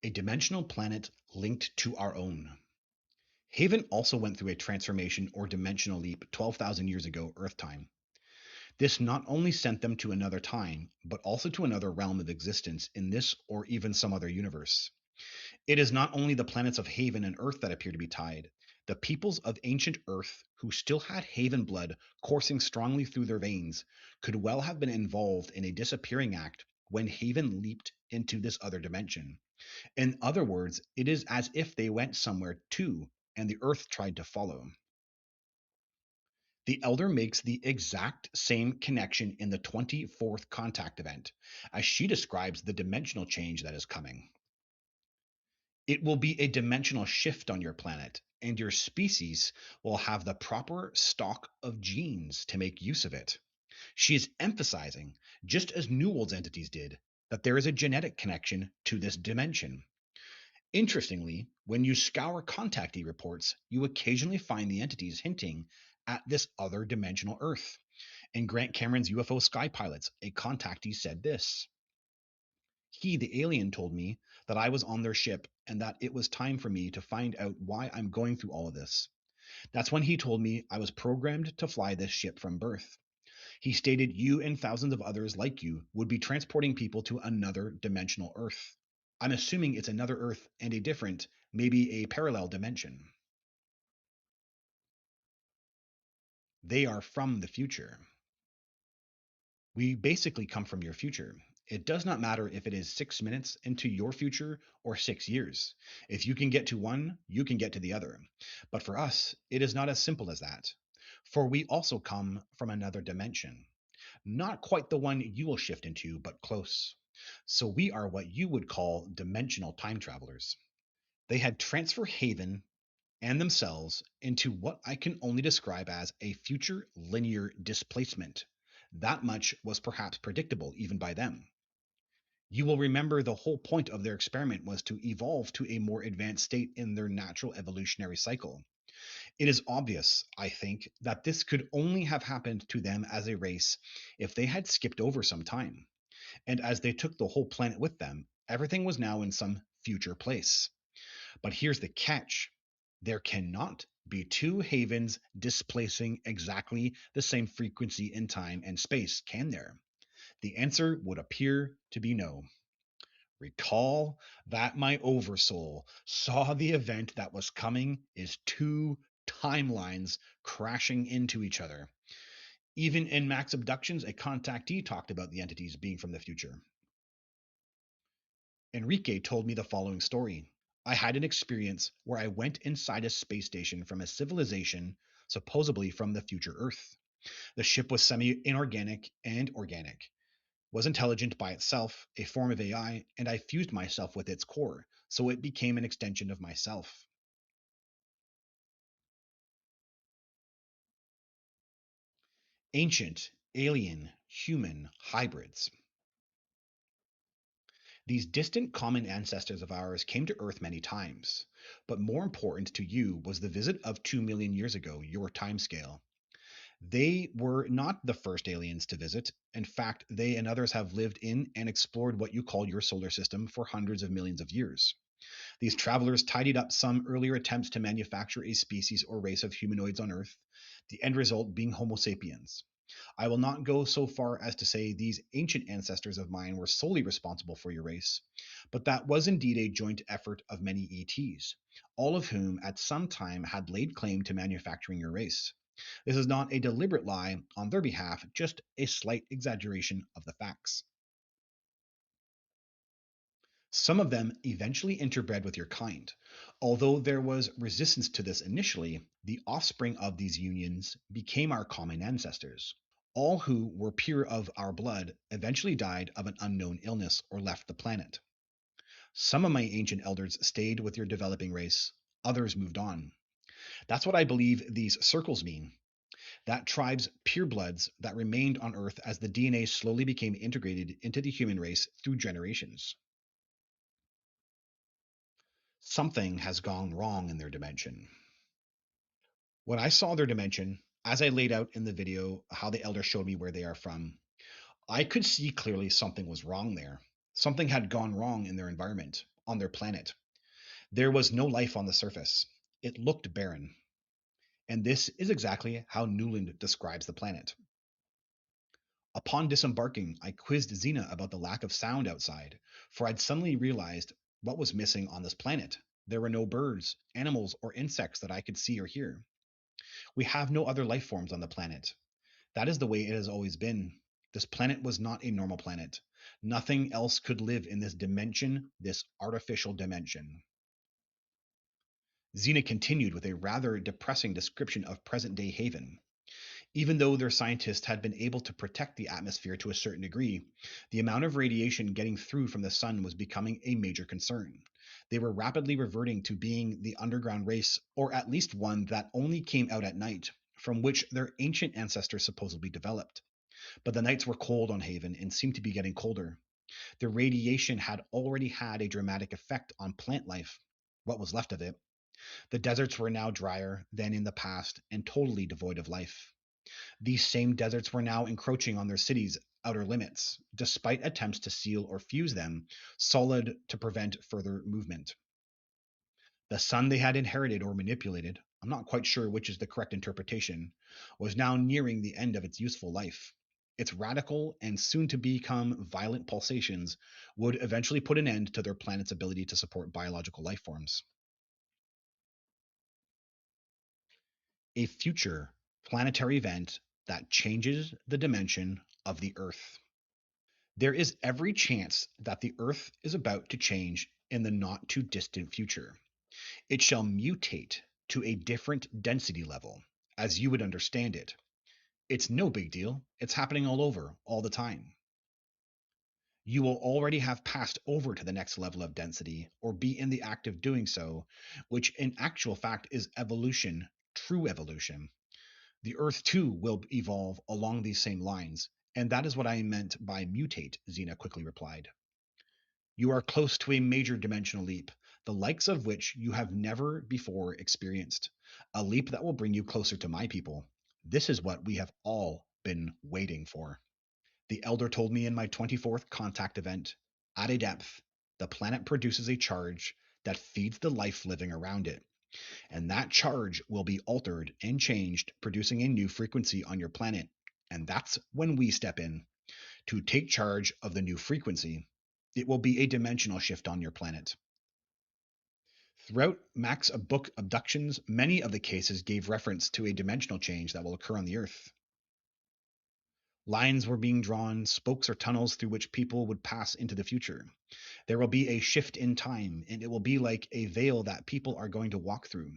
a dimensional planet linked to our own. Haven also went through a transformation or dimensional leap 12,000 years ago, Earth time. This not only sent them to another time, but also to another realm of existence in this or even some other universe. It is not only the planets of Haven and Earth that appear to be tied. The peoples of ancient Earth, who still had Haven blood coursing strongly through their veins, could well have been involved in a disappearing act when Haven leaped into this other dimension. In other words, it is as if they went somewhere too, and the Earth tried to follow. The Elder makes the exact same connection in the 24th contact event, as she describes the dimensional change that is coming. It will be a dimensional shift on your planet, and your species will have the proper stock of genes to make use of it. She is emphasizing, just as New World's entities did, that there is a genetic connection to this dimension. Interestingly, when you scour contactee reports, you occasionally find the entities hinting at this other dimensional Earth. In Grant Cameron's UFO Sky Pilots, a contactee said this: He, the alien, told me that I was on their ship and that it was time for me to find out why I'm going through all of this. That's when he told me I was programmed to fly this ship from birth. He stated you and thousands of others like you would be transporting people to another dimensional Earth. I'm assuming it's another Earth and a different, maybe a parallel dimension. They are from the future. We basically come from your future. It does not matter if it is 6 minutes into your future or 6 years. If you can get to one, you can get to the other. But for us, it is not as simple as that. For we also come from another dimension. Not quite the one you will shift into, but close. So we are what you would call dimensional time travelers. They had transfer haven and themselves into what I can only describe as a future linear displacement. That much was perhaps predictable even by them. You will remember the whole point of their experiment was to evolve to a more advanced state in their natural evolutionary cycle. It is obvious, I think, that this could only have happened to them as a race if they had skipped over some time. And as they took the whole planet with them, everything was now in some future place. But here's the catch: there cannot be two havens displacing exactly the same frequency in time and space, can there? The answer would appear to be no. Recall that my oversoul saw the event that was coming is two timelines crashing into each other. Even in Max Abductions, a contactee talked about the entities being from the future. Enrique told me the following story. I had an experience where I went inside a space station from a civilization supposedly from the future Earth. The ship was semi-inorganic and organic, was intelligent by itself, a form of AI, and I fused myself with its core, so it became an extension of myself. Ancient, alien, human hybrids. These distant common ancestors of ours came to Earth many times, but more important to you was the visit of 2 million years ago, your timescale. They were not the first aliens to visit. In fact, they and others have lived in and explored what you call your solar system for hundreds of millions of years. These travelers tidied up some earlier attempts to manufacture a species or race of humanoids on Earth, the end result being Homo sapiens. I will not go so far as to say these ancient ancestors of mine were solely responsible for your race, but that was indeed a joint effort of many ETs, all of whom at some time had laid claim to manufacturing your race. This is not a deliberate lie on their behalf, just a slight exaggeration of the facts. Some of them eventually interbred with your kind. Although there was resistance to this initially, the offspring of these unions became our common ancestors. All who were pure of our blood eventually died of an unknown illness or left the planet. Some of my ancient elders stayed with your developing race, others moved on. That's what I believe these circles mean. That tribe's purebloods that remained on Earth as the DNA slowly became integrated into the human race through generations. Something has gone wrong in their dimension. When I saw their dimension, as I laid out in the video how the elder showed me where they are from, I could see clearly something was wrong there. Something had gone wrong in their environment. on their planet. There was no life on the surface. It looked barren. And this is exactly how Newland describes the planet. Upon disembarking, I quizzed Xena about the lack of sound outside, for I'd suddenly realized what was missing on this planet. There were no birds, animals, or insects that I could see or hear. We have no other life forms on the planet. That is the way it has always been. This planet was not a normal planet. Nothing else could live in this dimension, this artificial dimension. Xena continued with a rather depressing description of present day Haven. Even though their scientists had been able to protect the atmosphere to a certain degree, the amount of radiation getting through from the sun was becoming a major concern. They were rapidly reverting to being the underground race, or at least one that only came out at night, from which their ancient ancestors supposedly developed. But the nights were cold on Haven and seemed to be getting colder. The radiation had already had a dramatic effect on plant life, what was left of it. The deserts were now drier than in the past and totally devoid of life. These same deserts were now encroaching on their cities' outer limits, despite attempts to seal or fuse them solid to prevent further movement. The sun they had inherited or manipulated, I'm not quite sure which is the correct interpretation, was now nearing the end of its useful life. Its radical and soon to become violent pulsations would eventually put an end to their planet's ability to support biological life forms. A future planetary event that changes the dimension of the Earth. There is every chance that the Earth is about to change in the not too distant future. It shall mutate to a different density level, as you would understand it. It's no big deal. It's happening all over, all the time. You will already have passed over to the next level of density, or be in the act of doing so, which in actual fact is evolution, true evolution. The Earth too will evolve along these same lines, and that is what I meant by mutate, Xena quickly replied. You are close to a major dimensional leap, the likes of which you have never before experienced. A leap that will bring you closer to my people. This is what we have all been waiting for. The Elder told me in my 24th contact event. At a depth, the planet produces a charge that feeds the life living around it. And that charge will be altered and changed, producing a new frequency on your planet. And that's when we step in to take charge of the new frequency. It will be a dimensional shift on your planet. Throughout Mac's book Abductions, many of the cases gave reference to a dimensional change that will occur on the Earth. Lines were being drawn, spokes or tunnels through which people would pass into the future. There will be a shift in time, and it will be like a veil that people are going to walk through.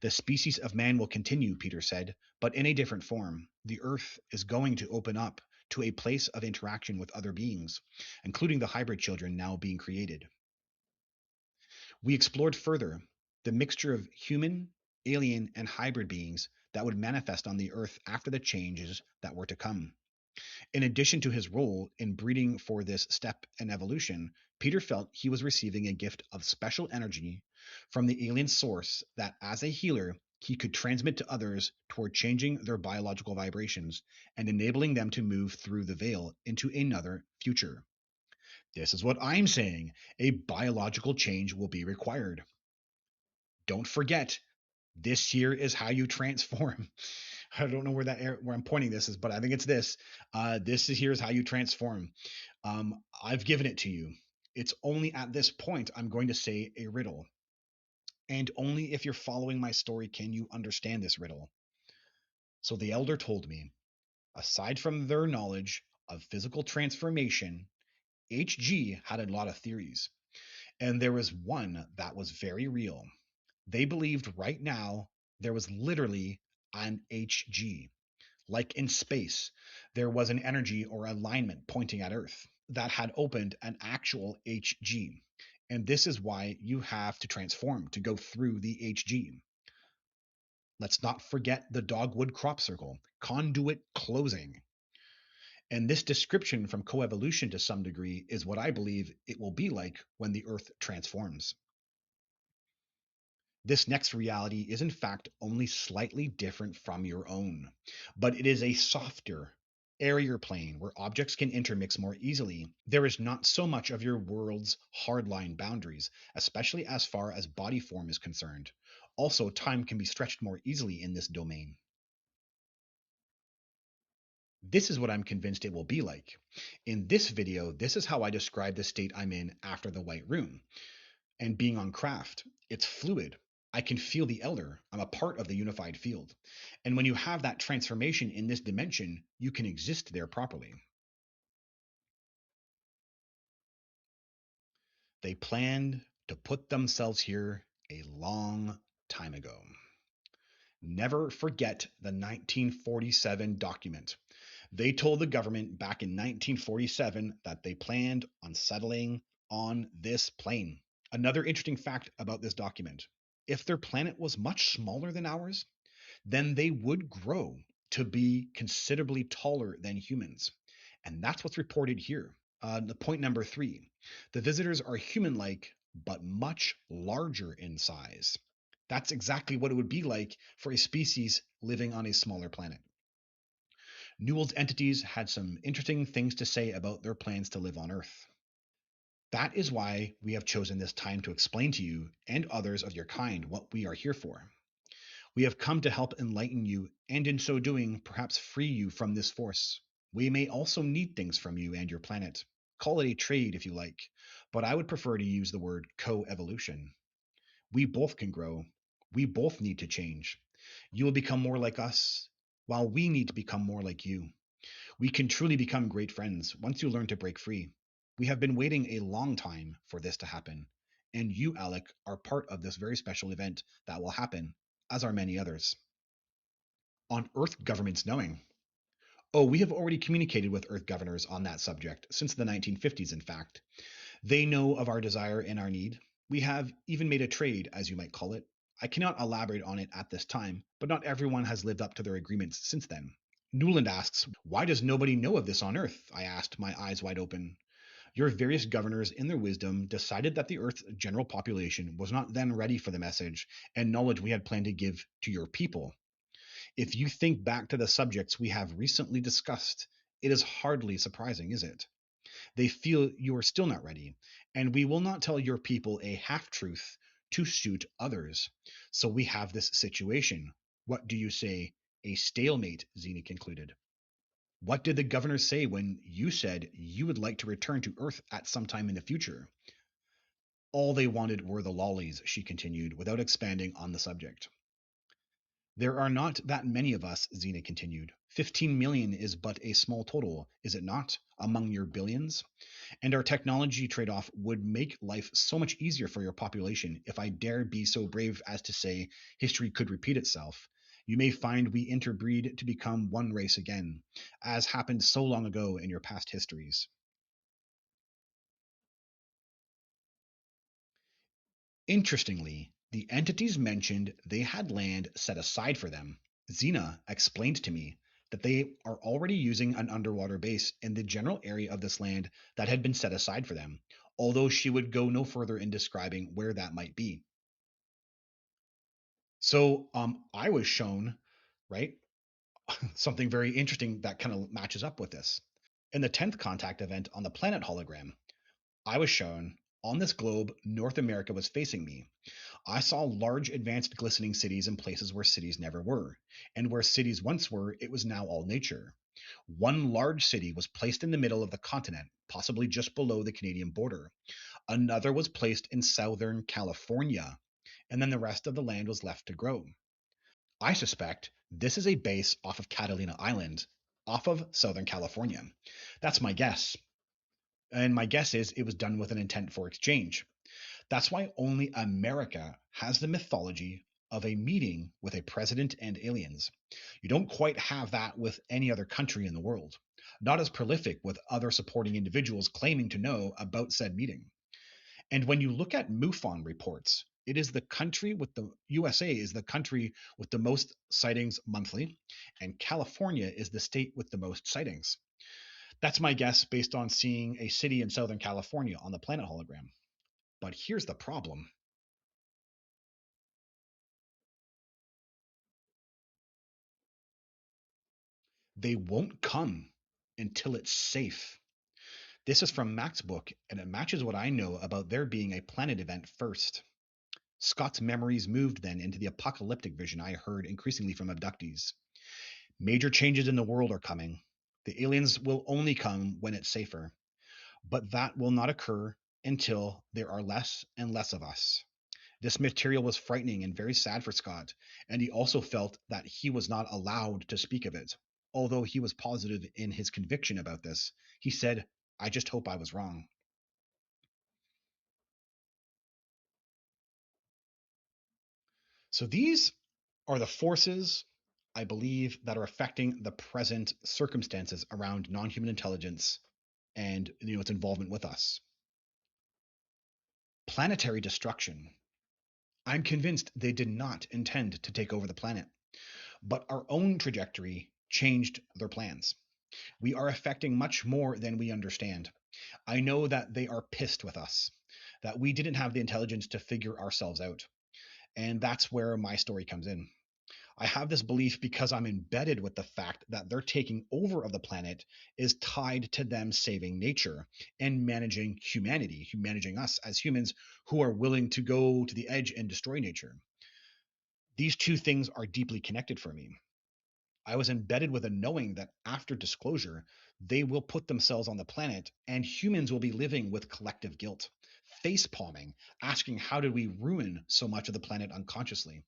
The species of man will continue, Peter said, but in a different form. The Earth is going to open up to a place of interaction with other beings, including the hybrid children now being created. We explored further the mixture of human, alien, and hybrid beings that would manifest on the Earth after the changes that were to come. In addition to his role in breeding for this step in evolution, Peter felt he was receiving a gift of special energy from the alien source that, as a healer, he could transmit to others toward changing their biological vibrations and enabling them to move through the veil into another future. This is what I'm saying. A biological change will be required. Don't forget, this here is how you transform. I don't know where I'm pointing this is, but I think it's this. This is here's how you transform. I've given it to you. It's only at this point I'm going to say a riddle, and only if you're following my story can you understand this riddle. So the elder told me, aside from their knowledge of physical transformation, HG had a lot of theories, and there was one that was very real. They believed right now there was literally an HG. Like in space, there was an energy or alignment pointing at Earth that had opened an actual HG. And this is why you have to transform to go through the HG. Let's not forget the dogwood crop circle, conduit closing. And this description from coevolution to some degree is what I believe it will be like when the Earth transforms. This next reality is in fact only slightly different from your own, but it is a softer airier plane where objects can intermix more easily. There is not so much of your world's hardline boundaries, especially as far as body form is concerned. Also, time can be stretched more easily in this domain. This is what I'm convinced it will be like. In this video, this is how I describe the state I'm in after the White Room. And being on craft, it's fluid. I can feel the elder. I'm a part of the unified field. And when you have that transformation in this dimension, you can exist there properly. They planned to put themselves here a long time ago. Never forget the 1947 document. They told the government back in 1947 that they planned on settling on this plane. Another interesting fact about this document: if their planet was much smaller than ours, then they would grow to be considerably taller than humans. And that's what's reported here. The point number three: the visitors are human like, but much larger in size. That's exactly what it would be like for a species living on a smaller planet. Newell's entities had some interesting things to say about their plans to live on Earth. That is why we have chosen this time to explain to you and others of your kind what we are here for. We have come to help enlighten you, and in so doing, perhaps free you from this force. We may also need things from you and your planet. Call it a trade if you like, but I would prefer to use the word co-evolution. We both can grow. We both need to change. You will become more like us, while we need to become more like you. We can truly become great friends once you learn to break free. We have been waiting a long time for this to happen, and you, Alec, are part of this very special event that will happen, as are many others. On Earth governments knowing. Oh, we have already communicated with Earth governors on that subject, since the 1950s, in fact. They know of our desire and our need. We have even made a trade, as you might call it. I cannot elaborate on it at this time, but not everyone has lived up to their agreements since then. Newland asks, why does nobody know of this on Earth? I asked, my eyes wide open. Your various governors, in their wisdom, decided that the Earth's general population was not then ready for the message and knowledge we had planned to give to your people. If you think back to the subjects we have recently discussed, it is hardly surprising, is it? They feel you are still not ready, and we will not tell your people a half truth to suit others. So we have this situation. What do you say? A stalemate, Xena concluded. What did the governor say when you said you would like to return to Earth at some time in the future? All they wanted were the lollies, she continued, without expanding on the subject. There are not that many of us, Xena continued. 15 million is but a small total, is it not, among your billions? And our technology trade off would make life so much easier for your population if I dare be so brave as to say history could repeat itself. You may find we interbreed to become one race again, as happened so long ago in your past histories. Interestingly, the entities mentioned they had land set aside for them. Xena explained to me that they are already using an underwater base in the general area of this land that had been set aside for them, although she would go no further in describing where that might be. So I was shown, right, something very interesting that kind of matches up with this. In the 10th contact event on the planet hologram, I was shown on this globe, North America was facing me. I saw large, advanced, glistening cities in places where cities never were, and where cities once were, it was now all nature. One large city was placed in the middle of the continent, possibly just below the Canadian border. Another was placed in southern California, and then the rest of the land was left to grow. I suspect this is a base off of Catalina Island, off of Southern California. That's my guess. And my guess is it was done with an intent for exchange. That's why only America has the mythology of a meeting with a president and aliens. You don't quite have that with any other country in the world. Not as prolific, with other supporting individuals claiming to know about said meeting. And when you look at MUFON reports, it is the country with the USA is the country with the most sightings monthly, and California is the state with the most sightings. That's my guess based on seeing a city in Southern California on the planet hologram. But here's the problem: they won't come. until it's safe. This is from Mac's book, and it matches what I know about there being a planet event first. Scott's memories moved then into the apocalyptic vision I heard increasingly from abductees. Major changes in the world are coming. The aliens will only come when it's safer, but that will not occur until there are less and less of us. This material was frightening and very sad for Scott, and he also felt that he was not allowed to speak of it. Although he was positive in his conviction about this, he said, I just hope I was wrong. So these are the forces, I believe, that are affecting the present circumstances around non-human intelligence and its involvement with us. Planetary destruction. I'm convinced they did not intend to take over the planet, but our own trajectory changed their plans. We are affecting much more than we understand. I know that they are pissed with us, that we didn't have the intelligence to figure ourselves out. And that's where my story comes in. I have this belief because I'm embedded with the fact that their taking over of the planet is tied to them saving nature and managing humanity, managing us as humans who are willing to go to the edge and destroy nature. These two things are deeply connected for me. I was embedded with a knowing that after disclosure, they will put themselves on the planet and humans will be living with collective guilt, face palming, asking how did we ruin so much of the planet unconsciously.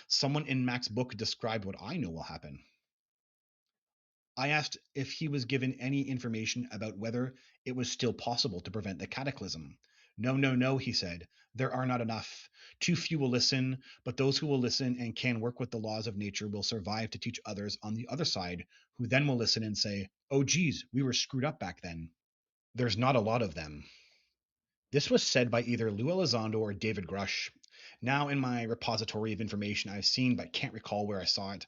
Someone in Mac's book described what I know will happen. I asked if he was given any information about whether it was still possible to prevent the cataclysm. No, no, no, he said. There are not enough. Too few will listen, but those who will listen and can work with the laws of nature will survive to teach others on the other side, who then will listen and say, oh, geez, we were screwed up back then. There's not a lot of them. This was said by either Lou Elizondo or David Grush. Now, in my repository of information I've seen but can't recall where I saw it,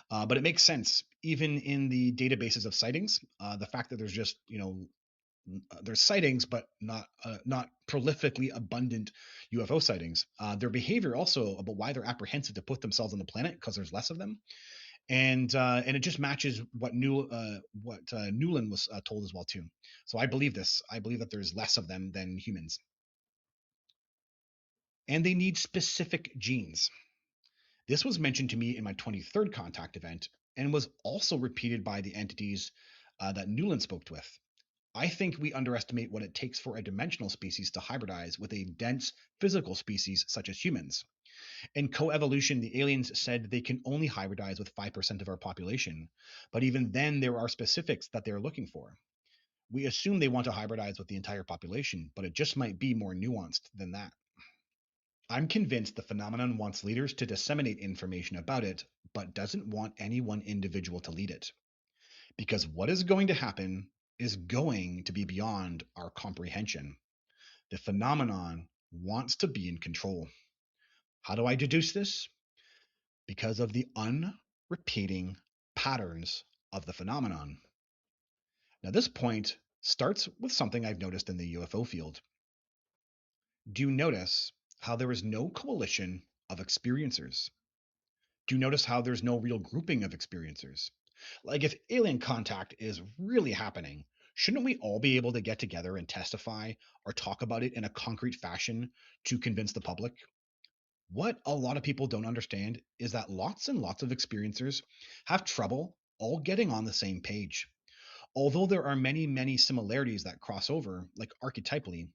but it makes sense. Even in the databases of sightings, the fact that there's just there's sightings, but not prolifically abundant UFO sightings. Their behavior also about why they're apprehensive to put themselves on the planet because there's less of them, and it just matches what Newland was told as well too. So I believe this. I believe that there's less of them than humans, and they need specific genes. This was mentioned to me in my 23rd contact event and was also repeated by the entities that Newland spoke with. I think we underestimate what it takes for a dimensional species to hybridize with a dense physical species such as humans. In coevolution, the aliens said they can only hybridize with 5% of our population, but even then, there are specifics that they're looking for. We assume they want to hybridize with the entire population, but it just might be more nuanced than that. I'm convinced the phenomenon wants leaders to disseminate information about it, but doesn't want any one individual to lead it. Because what is going to happen is going to be beyond our comprehension. The phenomenon wants to be in control. How do I deduce this? Because of the unrepeating patterns of the phenomenon. Now, this point starts with something I've noticed in the UFO field. Do you notice how there is no coalition of experiencers? Do you notice how there's no real grouping of experiencers? Like, if alien contact is really happening, shouldn't we all be able to get together and testify or talk about it in a concrete fashion to convince the public? What a lot of people don't understand is that lots and lots of experiencers have trouble all getting on the same page. Although there are many, many similarities that cross over, like archetypally,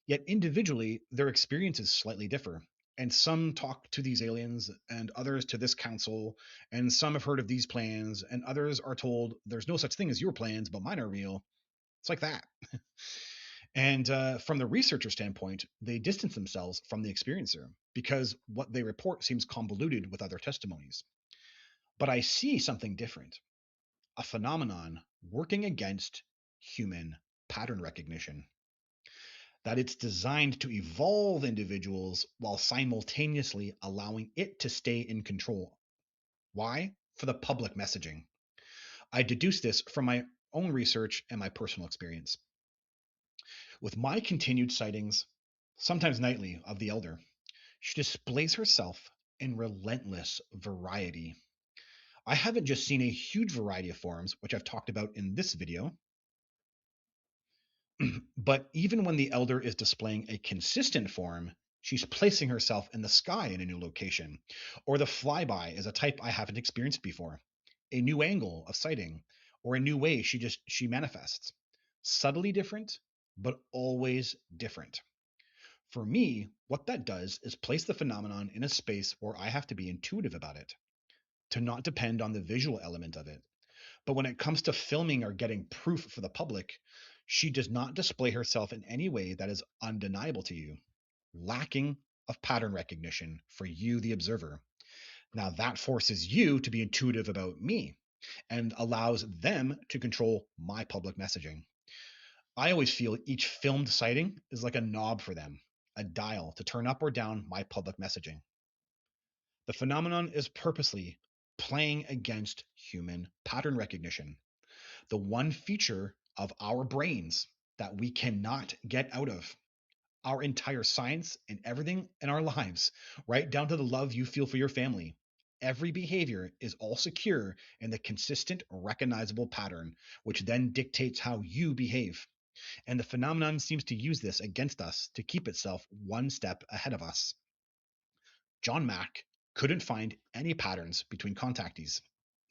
yet individually, their experiences slightly differ. And some talk to these aliens, and others to this council, and some have heard of these plans, and others are told there's no such thing as your plans, but mine are real. It's like that. And from the researcher standpoint, they distance themselves from the experiencer because what they report seems convoluted with other testimonies. But I see something different, a phenomenon working against human pattern recognition, that it's designed to evolve individuals while simultaneously allowing it to stay in control. Why? For the public messaging. I deduce this from my own research and my personal experience. With my continued sightings, sometimes nightly, of the elder, she displays herself in relentless variety. I haven't just seen a huge variety of forms, which I've talked about in this video, but even when the elder is displaying a consistent form, she's placing herself in the sky in a new location, or the flyby is a type I haven't experienced before, a new angle of sighting, or a new way she manifests. Subtly different, but always different. For me, what that does is place the phenomenon in a space where I have to be intuitive about it, to not depend on the visual element of it. But when it comes to filming or getting proof for the public, she does not display herself in any way that is undeniable to you, lacking of pattern recognition for you, the observer. Now, that forces you to be intuitive about me and allows them to control my public messaging. I always feel each filmed sighting is like a knob for them, a dial to turn up or down my public messaging. The phenomenon is purposely playing against human pattern recognition, the one feature of our brains that we cannot get out of. Our entire science and everything in our lives, right down to the love you feel for your family. Every behavior is all secure in the consistent, recognizable pattern, which then dictates how you behave. And the phenomenon seems to use this against us to keep itself one step ahead of us. John Mack couldn't find any patterns between contactees.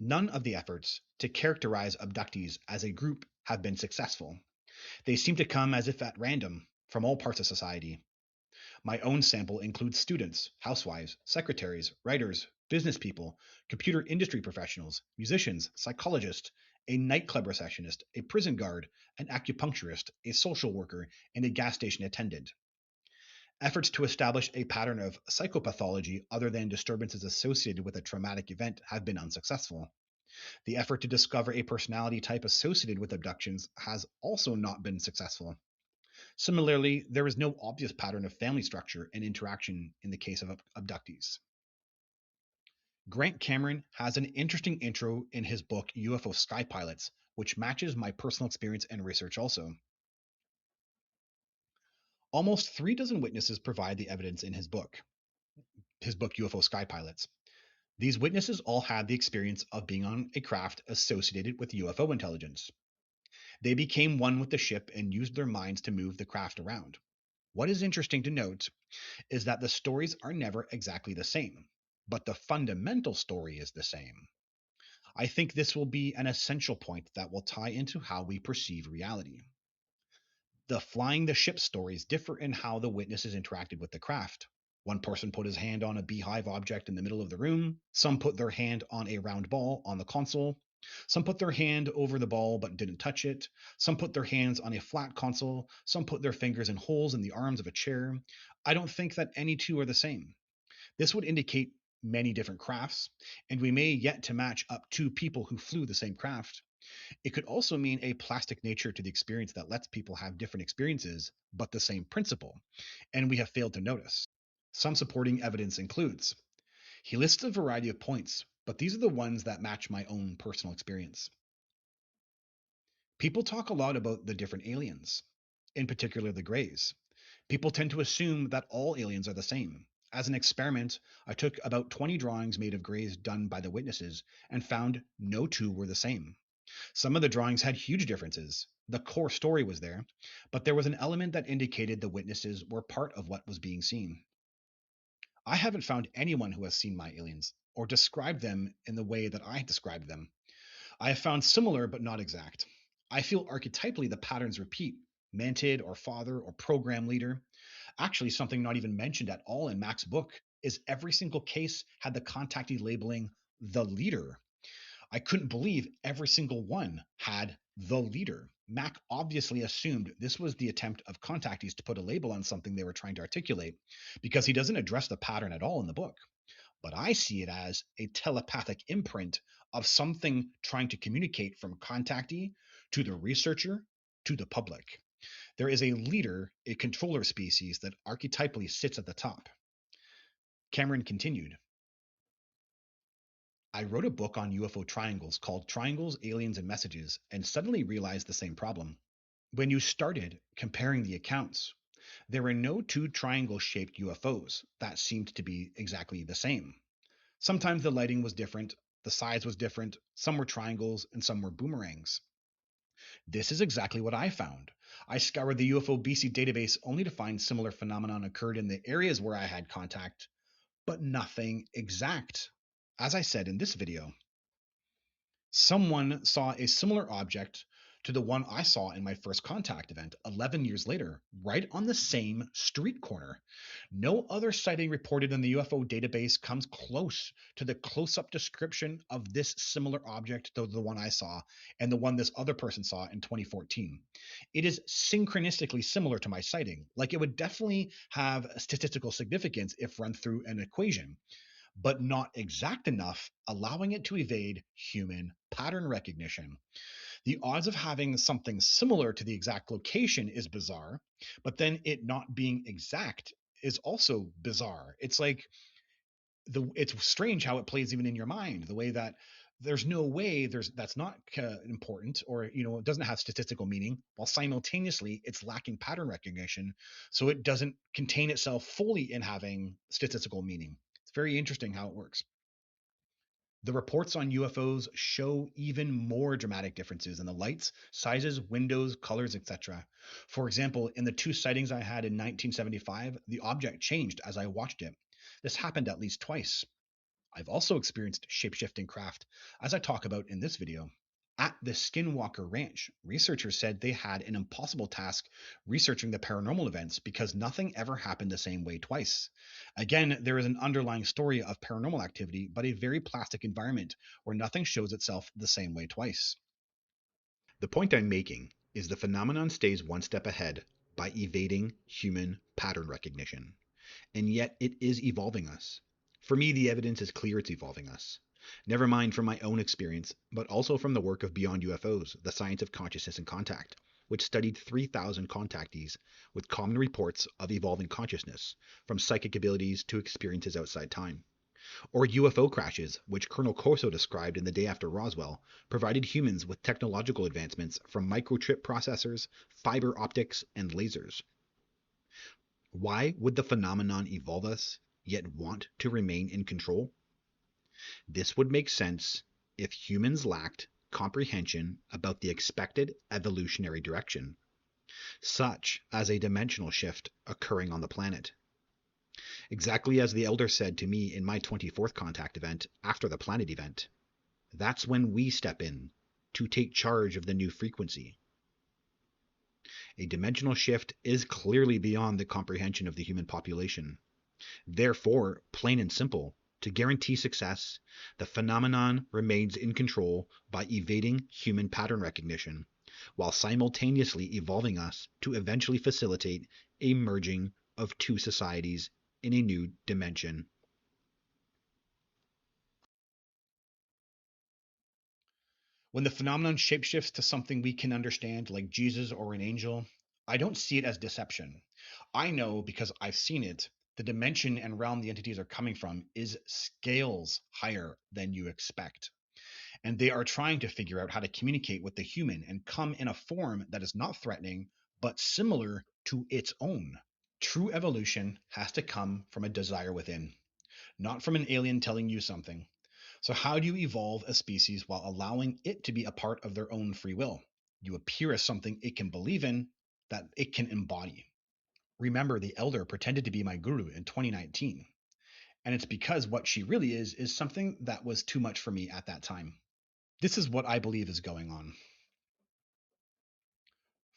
None of the efforts to characterize abductees as a group have been successful. They seem to come as if at random from all parts of society. My own sample includes students, housewives, secretaries, writers, business people, computer industry professionals, musicians, psychologists, a nightclub receptionist, a prison guard, an acupuncturist, a social worker, and a gas station attendant. Efforts to establish a pattern of psychopathology other than disturbances associated with a traumatic event have been unsuccessful. The effort to discover a personality type associated with abductions has also not been successful. Similarly, there is no obvious pattern of family structure and interaction in the case of abductees. Grant Cameron has an interesting intro in his book UFO Sky Pilots, which matches my personal experience and research also. Almost 3 dozen witnesses provide the evidence in his book UFO Sky Pilots. These witnesses all had the experience of being on a craft associated with UFO intelligence. They became one with the ship and used their minds to move the craft around. What is interesting to note is that the stories are never exactly the same, but the fundamental story is the same. I think this will be an essential point that will tie into how we perceive reality. The flying the ship stories differ in how the witnesses interacted with the craft. One person put his hand on a beehive object in the middle of the room. Some put their hand on a round ball on the console. Some put their hand over the ball but didn't touch it. Some put their hands on a flat console. Some put their fingers in holes in the arms of a chair. I don't think that any two are the same. This would indicate many different crafts, and we may yet to match up two people who flew the same craft. It could also mean a plastic nature to the experience that lets people have different experiences, but the same principle, and we have failed to notice. Some supporting evidence includes he lists a variety of points, but these are the ones that match my own personal experience. People talk a lot about the different aliens, in particular the Greys. People tend to assume that all aliens are the same. As an experiment, I took about 20 drawings made of Greys done by the witnesses and found no two were the same. Some of the drawings had huge differences. The core story was there, but there was an element that indicated the witnesses were part of what was being seen. I haven't found anyone who has seen my aliens or described them in the way that I described them. I have found similar but not exact. I feel archetypally the patterns repeat mantid or father or program leader. Actually, something not even mentioned at all in Mac's book is every single case had the contactee labeling the leader. I couldn't believe every single one had the leader. Mac obviously assumed this was the attempt of contactees to put a label on something they were trying to articulate because he doesn't address the pattern at all in the book. But I see it as a telepathic imprint of something trying to communicate from contactee to the researcher to the public. There is a leader, a controller species that archetypally sits at the top. Cameron continued, I wrote a book on UFO triangles called Triangles, Aliens, and Messages, and suddenly realized the same problem. When you started comparing the accounts, there were no two triangle shaped UFOs that seemed to be exactly the same. Sometimes the lighting was different, The size was different. Some were triangles and some were boomerangs. This is exactly what I found. I scoured the UFO BC database only to find similar phenomenon occurred in the areas where I had contact, but nothing exact. As I said in this video, someone saw a similar object to the one I saw in my first contact event 11 years later, right on the same street corner. No other sighting reported in the UFO database comes close to the close up description of this similar object to the one I saw and the one this other person saw in 2014. It is synchronistically similar to my sighting, like it would definitely have statistical significance if run through an equation, but not exact enough, allowing it to evade human pattern recognition. The odds of having something similar to the exact location is bizarre, but then it not being exact is also bizarre. It's like it's strange how it plays even in your mind, the way that there's no way that's not important, or it doesn't have statistical meaning, while simultaneously it's lacking pattern recognition, so it doesn't contain itself fully in having statistical meaning. It's very interesting how it works. The reports on UFOs show even more dramatic differences in the lights, sizes, windows, colors, etc. For example, in the two sightings I had in 1975, the object changed as I watched it. This happened at least twice. I've also experienced shapeshifting craft, as I talk about in this video. At the Skinwalker Ranch, researchers said they had an impossible task researching the paranormal events because nothing ever happened the same way twice. Again, there is an underlying story of paranormal activity, but a very plastic environment where nothing shows itself the same way twice. The point I'm making is the phenomenon stays one step ahead by evading human pattern recognition. And yet it is evolving us. For me, the evidence is clear it's evolving us. Never mind from my own experience, but also from the work of Beyond UFOs, the Science of Consciousness and Contact, which studied 3,000 contactees with common reports of evolving consciousness, from psychic abilities to experiences outside time. Or UFO crashes, which Colonel Corso described in The Day After Roswell, provided humans with technological advancements from microchip processors, fiber optics, and lasers. Why would the phenomenon evolve us, yet want to remain in control? This would make sense if humans lacked comprehension about the expected evolutionary direction, such as a dimensional shift occurring on the planet. Exactly as the Elder said to me in my 24th contact event after the planet event, that's when we step in to take charge of the new frequency. A dimensional shift is clearly beyond the comprehension of the human population. Therefore, plain and simple, to guarantee success, the phenomenon remains in control by evading human pattern recognition, while simultaneously evolving us to eventually facilitate a merging of two societies in a new dimension. When the phenomenon shapeshifts to something we can understand, like Jesus or an angel, I don't see it as deception. I know, because I've seen it, the dimension and realm the entities are coming from is scales higher than you expect. And they are trying to figure out how to communicate with the human and come in a form that is not threatening, but similar to its own. True evolution has to come from a desire within, not from an alien telling you something. So, how do you evolve a species while allowing it to be a part of their own free will? You appear as something it can believe in, that it can embody. Remember, the elder pretended to be my guru in 2019, and it's because what she really is something that was too much for me at that time. This is what I believe is going on.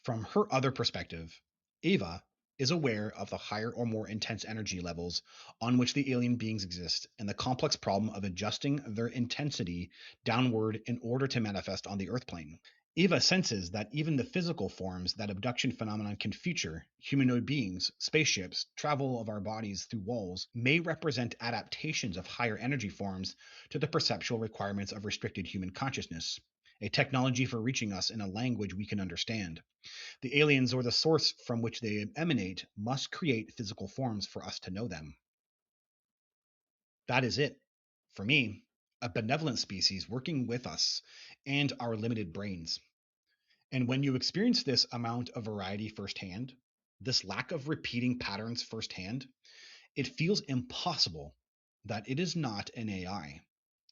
From her other perspective, Ava is aware of the higher or more intense energy levels on which the alien beings exist and the complex problem of adjusting their intensity downward in order to manifest on the Earth plane. Eva senses that even the physical forms that abduction phenomenon can feature, humanoid beings, spaceships, travel of our bodies through walls, may represent adaptations of higher energy forms to the perceptual requirements of restricted human consciousness, a technology for reaching us in a language we can understand. The aliens, or the source from which they emanate, must create physical forms for us to know them. That is it. For me, a benevolent species working with us and our limited brains. And when you experience this amount of variety firsthand, this lack of repeating patterns firsthand, it feels impossible that it is not an AI.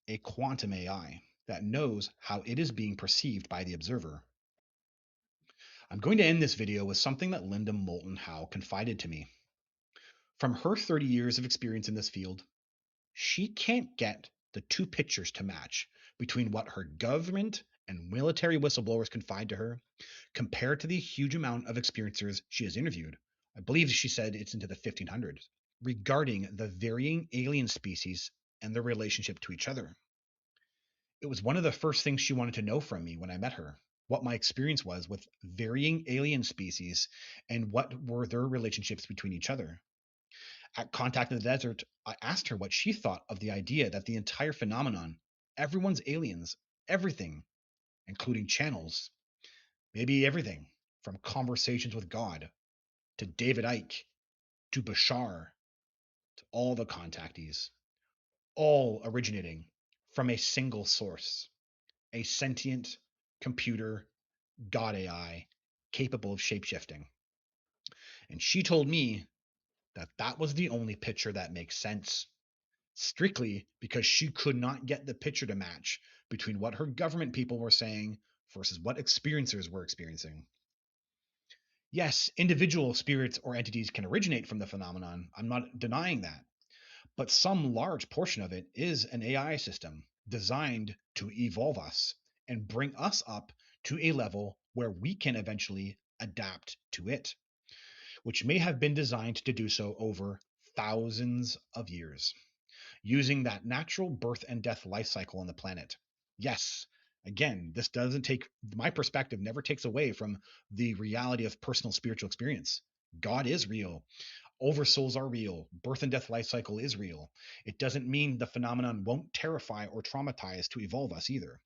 a quantum AI that knows how it is being perceived by the observer. I'm going to end this video with something that Linda Moulton Howe confided to me. From her 30 years of experience in this field, she can't get the two pictures to match between what her government and military whistleblowers confide to her compared to the huge amount of experiencers she has interviewed. I believe she said it's into the 1500s, regarding the varying alien species and their relationship to each other. It was one of the first things she wanted to know from me when I met her, what my experience was with varying alien species and what were their relationships between each other. At Contact in the Desert, I asked her what she thought of the idea that the entire phenomenon, everyone's aliens, everything, including channels, maybe everything from conversations with God to David Icke to Bashar to all the contactees, all originating from a single source, a sentient computer God AI capable of shapeshifting. And she told me that that was the only picture that makes sense, strictly because she could not get the picture to match between what her government people were saying versus what experiencers were experiencing. Yes, individual spirits or entities can originate from the phenomenon. I'm not denying that. But some large portion of it is an AI system designed to evolve us and bring us up to a level where we can eventually adapt to it, which may have been designed to do so over thousands of years, using that natural birth and death life cycle on the planet. Yes, again, this doesn't take my perspective, never takes away from the reality of personal spiritual experience. God is real. Oversouls are real. Birth and death life cycle is real. It doesn't mean the phenomenon won't terrify or traumatize to evolve us either,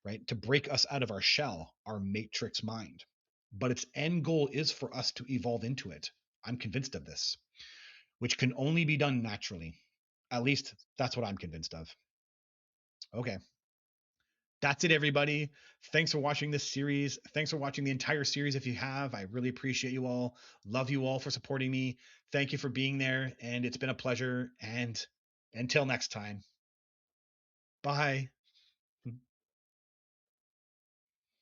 right? To break us out of our shell, our matrix mind. But its end goal is for us to evolve into it. I'm convinced of this, which can only be done naturally. At least that's what I'm convinced of. Okay. That's it, everybody. Thanks for watching this series. Thanks for watching the entire series. If you have, I really appreciate you all. Love you all for supporting me. Thank you for being there. And it's been a pleasure. And until next time, bye.